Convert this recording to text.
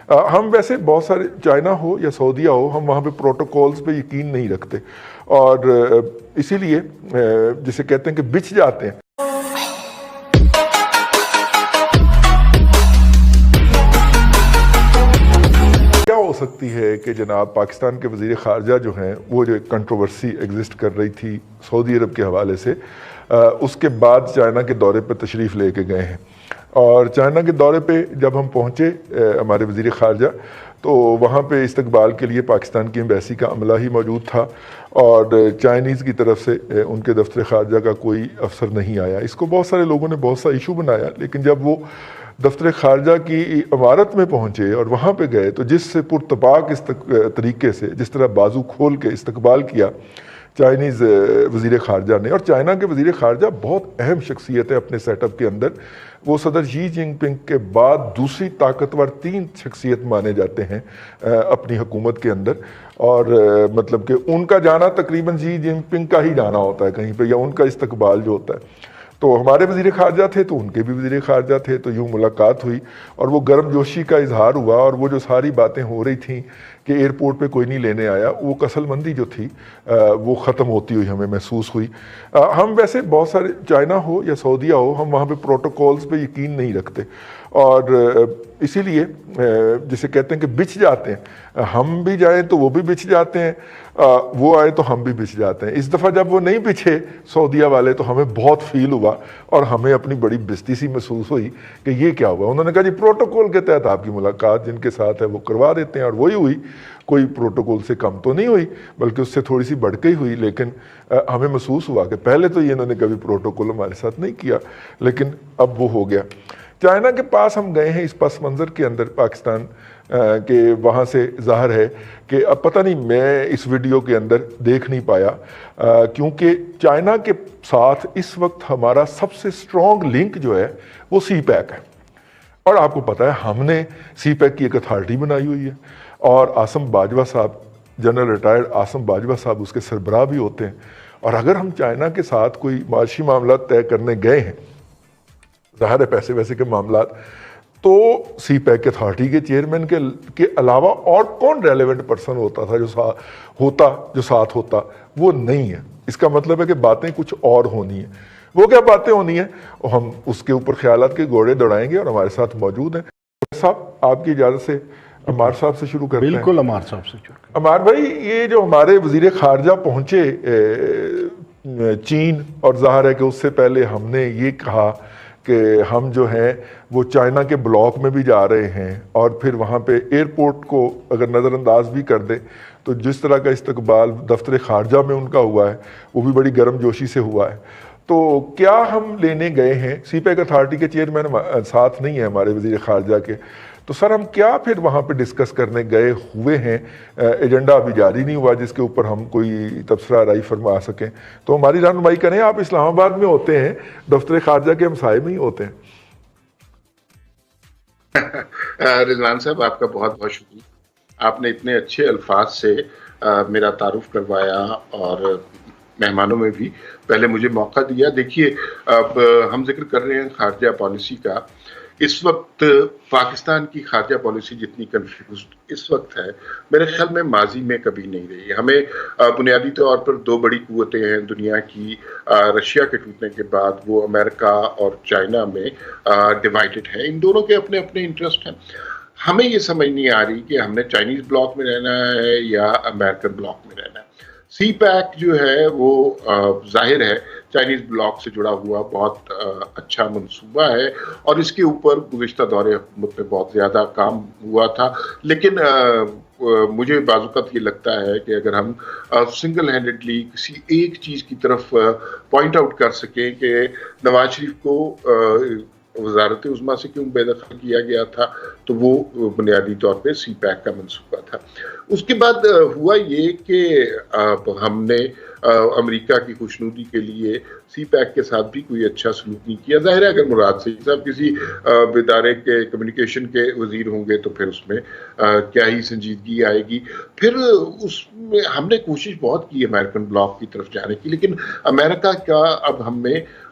ہم ویسے بہت سارے چائنا ہو یا سعودیہ ہو، ہم وہاں پہ پروٹوکولز پہ یقین نہیں رکھتے، اور اسی لیے جسے کہتے ہیں کہ بچ جاتے ہیں۔ کیا ہو سکتی ہے کہ جناب پاکستان کے وزیر خارجہ جو ہیں، وہ جو کنٹروورسی ایگزسٹ کر رہی تھی سعودی عرب کے حوالے سے، اس کے بعد چائنا کے دورے پہ تشریف لے کے گئے ہیں، اور چائنا کے دورے پہ جب ہم پہنچے ہمارے وزیر خارجہ، تو وہاں پہ استقبال کے لیے پاکستان کی ایمبیسی کا عملہ ہی موجود تھا، اور چائنیز کی طرف سے ان کے دفتر خارجہ کا کوئی افسر نہیں آیا۔ اس کو بہت سارے لوگوں نے بہت سا ایشو بنایا، لیکن جب وہ دفتر خارجہ کی عمارت میں پہنچے اور وہاں پہ گئے تو جس سے پرتپاک طریقے سے جس طرح بازو کھول کے استقبال کیا چائنیز وزیر خارجہ نے، اور چائنا کے وزیر خارجہ بہت اہم شخصیت ہے اپنے سیٹ اپ کے اندر، وہ صدر شی جن پنگ کے بعد دوسری طاقتور 3 شخصیت مانے جاتے ہیں اپنی حکومت کے اندر، اور مطلب کہ ان کا جانا تقریباً شی جن پنگ کا ہی جانا ہوتا ہے کہیں پہ، یا ان کا استقبال جو ہوتا ہے۔ تو ہمارے وزیر خارجہ تھے تو ان کے بھی وزیر خارجہ تھے، تو یوں ملاقات ہوئی اور وہ گرم جوشی کا اظہار ہوا، اور وہ جو ساری باتیں ہو رہی تھیں کہ ایئرپورٹ پہ کوئی نہیں لینے آیا، وہ کسل مندی جو تھی وہ ختم ہوتی ہوئی ہمیں محسوس ہوئی۔ ہم ویسے بہت سارے چائنا ہو یا سعودیہ ہو، ہم وہاں پہ پروٹوکولز پہ یقین نہیں رکھتے، اور اسی لیے جسے کہتے ہیں کہ بچ جاتے ہیں، ہم بھی جائیں تو وہ بھی بچ جاتے ہیں، وہ آئے تو ہم بھی بچ جاتے ہیں۔ اس دفعہ جب وہ نہیں بچھے سعودیہ والے تو ہمیں بہت فیل ہوا، اور ہمیں اپنی بڑی بےزتی سی محسوس ہوئی کہ یہ کیا ہوا۔ انہوں نے کہا جی پروٹوکول کے تحت آپ کی ملاقات جن کے ساتھ ہے وہ کروا دیتے ہیں، اور وہی ہوئی، کوئی پروٹوکول سے کم تو نہیں ہوئی، بلکہ اس سے تھوڑی سی بڑھ کے ہی ہوئی، لیکن ہمیں محسوس ہوا کہ پہلے تو یہ انہوں نے کبھی پروٹوکول ہمارے ساتھ نہیں کیا، لیکن اب وہ ہو گیا۔ چائنا کے پاس ہم گئے ہیں اس پس منظر کے اندر پاکستان کہ وہاں سے ظاہر ہے کہ اب پتہ نہیں میں اس ویڈیو کے اندر دیکھ نہیں پایا، کیونکہ چائنا کے ساتھ اس وقت ہمارا سب سے سٹرونگ لنک جو ہے وہ سی پیک ہے، اور آپ کو پتہ ہے ہم نے سی پیک کی ایک اتھارٹی بنائی ہوئی ہے، اور آصم باجوہ صاحب، جنرل ریٹائرڈ آصم باجوہ صاحب اس کے سربراہ بھی ہوتے ہیں، اور اگر ہم چائنا کے ساتھ کوئی معاشی معاملات طے کرنے گئے ہیں، ظاہر ہے پیسے ویسے کے معاملات، تو سی پیک اتھارٹی کے چیئرمین کے علاوہ اور کون ریلیونٹ پرسن ہوتا تھا جو ساتھ ہوتا، وہ نہیں ہے۔ اس کا مطلب ہے کہ باتیں کچھ اور ہونی ہیں۔ وہ کیا باتیں ہونی ہیں، ہم اس کے اوپر خیالات کے گھوڑے دوڑائیں گے، اور ہمارے ساتھ موجود ہیں صاحب۔ آپ کی اجازت سے عمار صاحب سے شروع کرتے ہیں۔ بالکل عمار صاحب سے شروع کرتے ہیں۔ عمار بھائی، یہ جو ہمارے وزیر خارجہ پہنچے چین، اور ظاہر ہے کہ اس سے پہلے ہم نے یہ کہا کہ ہم جو ہیں وہ چائنا کے بلاک میں بھی جا رہے ہیں، اور پھر وہاں پہ ایئرپورٹ کو اگر نظر انداز بھی کر دیں تو جس طرح کا استقبال دفتر خارجہ میں ان کا ہوا ہے وہ بھی بڑی گرم جوشی سے ہوا ہے۔ تو کیا ہم لینے گئے ہیں، سی پیک اتھارٹی کے چیئرمین ساتھ نہیں ہیں ہمارے وزیر خارجہ کے، تو سر ہم کیا پھر وہاں پہ ڈسکس کرنے گئے ہوئے ہیں؟ ایجنڈا ابھی جاری نہیں ہوا جس کے اوپر ہم کوئی تبصرہ رائے فرما سکیں، تو ہماری رہنمائی کریں۔ آپ اسلام آباد میں ہوتے ہیں، دفتر خارجہ کے ہمسائے میں ہی ہوتے ہیں۔ رضوان صاحب، آپ کا بہت بہت شکریہ، آپ نے اتنے اچھے الفاظ سے میرا تعارف کروایا، اور مہمانوں میں بھی پہلے مجھے موقع دیا۔ دیکھیے، اب ہم ذکر کر رہے ہیں خارجہ پالیسی کا۔ اس وقت پاکستان کی خارجہ پالیسی جتنی کنفیوزڈ اس وقت ہے، میرے خیال میں ماضی میں کبھی نہیں رہی۔ ہمیں بنیادی طور پر 2 بڑی قوتیں ہیں دنیا کی، رشیا کے ٹوٹنے کے بعد وہ امریکہ اور چائنا میں ڈیوائیڈڈ ہے۔ ان دونوں کے اپنے اپنے انٹرسٹ ہیں۔ ہمیں یہ سمجھ نہیں آ رہی کہ ہم نے چائنیز بلاک میں رہنا ہے یا امریکن بلاک میں رہنا ہے۔ سی پیک جو ہے وہ ظاہر ہے چائنیز بلاک سے جڑا ہوا بہت اچھا منصوبہ ہے، اور اس کے اوپر گزشتہ دور حکومت میں بہت زیادہ کام ہوا تھا، لیکن مجھے بعض اوقات یہ لگتا ہے کہ اگر ہم سنگل ہینڈڈلی کسی ایک چیز کی طرف پوائنٹ آؤٹ کر سکیں کہ نواز شریف کو وزارت عظمیٰ سے کیوں بے دخل کیا گیا تھا، تو وہ بنیادی طور پہ سی پیک کا منصوبہ تھا۔ اس کے بعد ہوا یہ کہ ہم نے امریکہ کی خوشنودی کے لیے سی پیک کے ساتھ بھی کوئی اچھا سلوک نہیں کیا۔ ظاہر ہے اگر مراد سعید صاحب کسی ادارے کے کمیونیکیشن کے وزیر ہوں گے تو پھر اس میں کیا ہی سنجیدگی آئے گی۔ پھر اس میں ہم نے کوشش بہت کی امریکن بلاک کی طرف جانے کی، لیکن امریکہ کا اب ہم میں